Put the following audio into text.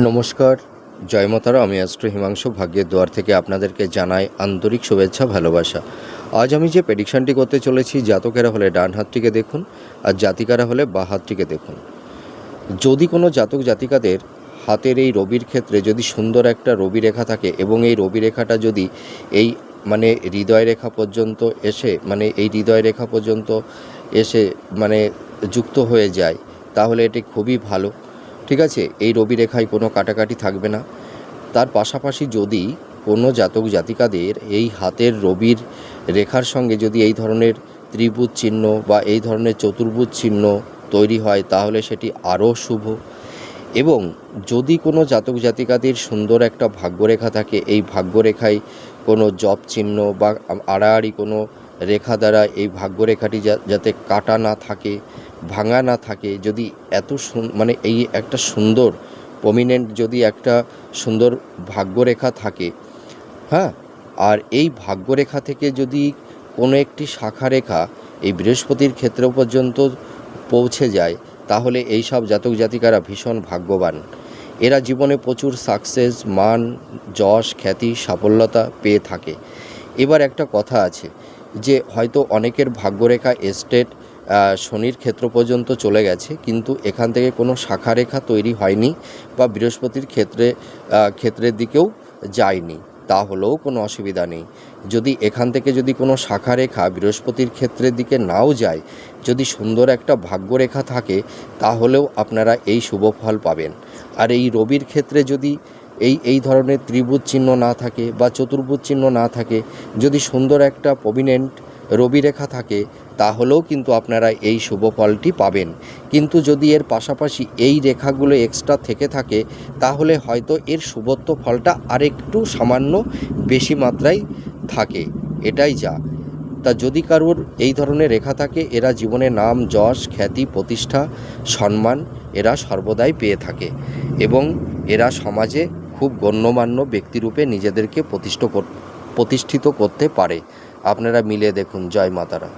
নমস্কার, জয় মাতারা। আমি অ্যাস্ট্রো হিমাংশু ভাগ্যের দুয়ার থেকে আপনাদেরকে জানাই আন্তরিক শুভেচ্ছা, ভালোবাসা। আজ আমি যে প্রেডিকশানটি করতে চলেছি, জাতকেরা হলে ডান হাতটিকে দেখুন আর জাতিকারা হলে বাঁ হাতটিকে দেখুন। যদি কোনো জাতক জাতিকাদের হাতের এই রবির ক্ষেত্রে যদি সুন্দর একটা রবি রেখা থাকে এবং এই রবি রেখাটা যদি এই হৃদয় রেখা পর্যন্ত এসে এই হৃদয় রেখা পর্যন্ত এসে যুক্ত হয়ে যায়, তাহলে এটি খুবই ভালো। ঠিক আছে, এই রবি রেখায় কোনো কাটাকাটি থাকবে না। তার পাশাপাশি যদি কোনো জাতক জাতিকাদের এই হাতের রবির রেখার সঙ্গে যদি এই ধরনের ত্রিভুজ চিহ্ন বা এই ধরনের চতুর্ভুজ চিহ্ন তৈরি হয়, তাহলে সেটি আরও শুভ। এবং যদি কোনো জাতক জাতিকাদের সুন্দর একটা ভাগ্যরেখা থাকে, এই ভাগ্যরেখায় কোনো জপ চিহ্ন বা আড়াআড়ি কোনো রেখা দ্বারা এই ভাগ্যরেখাটি যাতে কাটা না থাকে, ভাঙা না থাকে, যদি এত এই একটা সুন্দর প্রমিনেন্ট যদি একটা সুন্দর ভাগ্যরেখা থাকে, হ্যাঁ, আর এই ভাগ্যরেখা থেকে যদি কোনো একটি শাখা রেখা এই বৃহস্পতির ক্ষেত্র পর্যন্ত পৌঁছে যায়, তাহলে এই সব জাতক জাতিকারা ভীষণ ভাগ্যবান। এরা জীবনে প্রচুর সাকসেস, মান, যশ, খ্যাতি, সাফল্যতা পেয়ে থাকে। এবার একটা কথা আছে যে হয়তো অনেকের ভাগ্যরেখা এস্টেট শনির ক্ষেত্র পর্যন্ত চলে গেছে, কিন্তু এখান থেকে কোনো শাখা রেখা তৈরি হয়নি বা বৃহস্পতির ক্ষেত্রের দিকেও যায়নি, তাহলেও কোনো অসুবিধা নেই। যদি এখান থেকে যদি কোনো শাখা রেখা বৃহস্পতির ক্ষেত্রের দিকে নাও যায়, যদি সুন্দর একটা ভাগ্যরেখা থাকে, তাহলেও আপনারা এই শুভ ফল পাবেন। আর এই রবির ক্ষেত্রে যদি এই ধরনের ত্রিভুজ চিহ্ন না থাকে বা চতুর্ভুজ চিহ্ন না থাকে, যদি সুন্দর একটা প্রমিনেন্ট রবি রেখা থাকে, তাহলেও কিন্তু আপনারা এই শুভ ফলটি পাবেন। কিন্তু যদি এর পাশাপাশি এই রেখাগুলো এক্সট্রা থেকে থাকে, তাহলে হয়তো এর শুভত্ব ফলটা আরেকটু সামান্য বেশি মাত্রায় থাকে, এটাই যা। তা যদি কারোর এই ধরনের রেখা থাকে, এরা জীবনে নাম, যশ, খ্যাতি, প্রতিষ্ঠা, সম্মান এরা সর্বদাই পেয়ে থাকে এবং এরা সমাজে খুব গণ্যমান্য ব্যক্তিরূপে নিজেদেরকে প্রতিষ্ঠিত করতে পারে। আপনারা মিলে দেখুন। জয় মাতারা।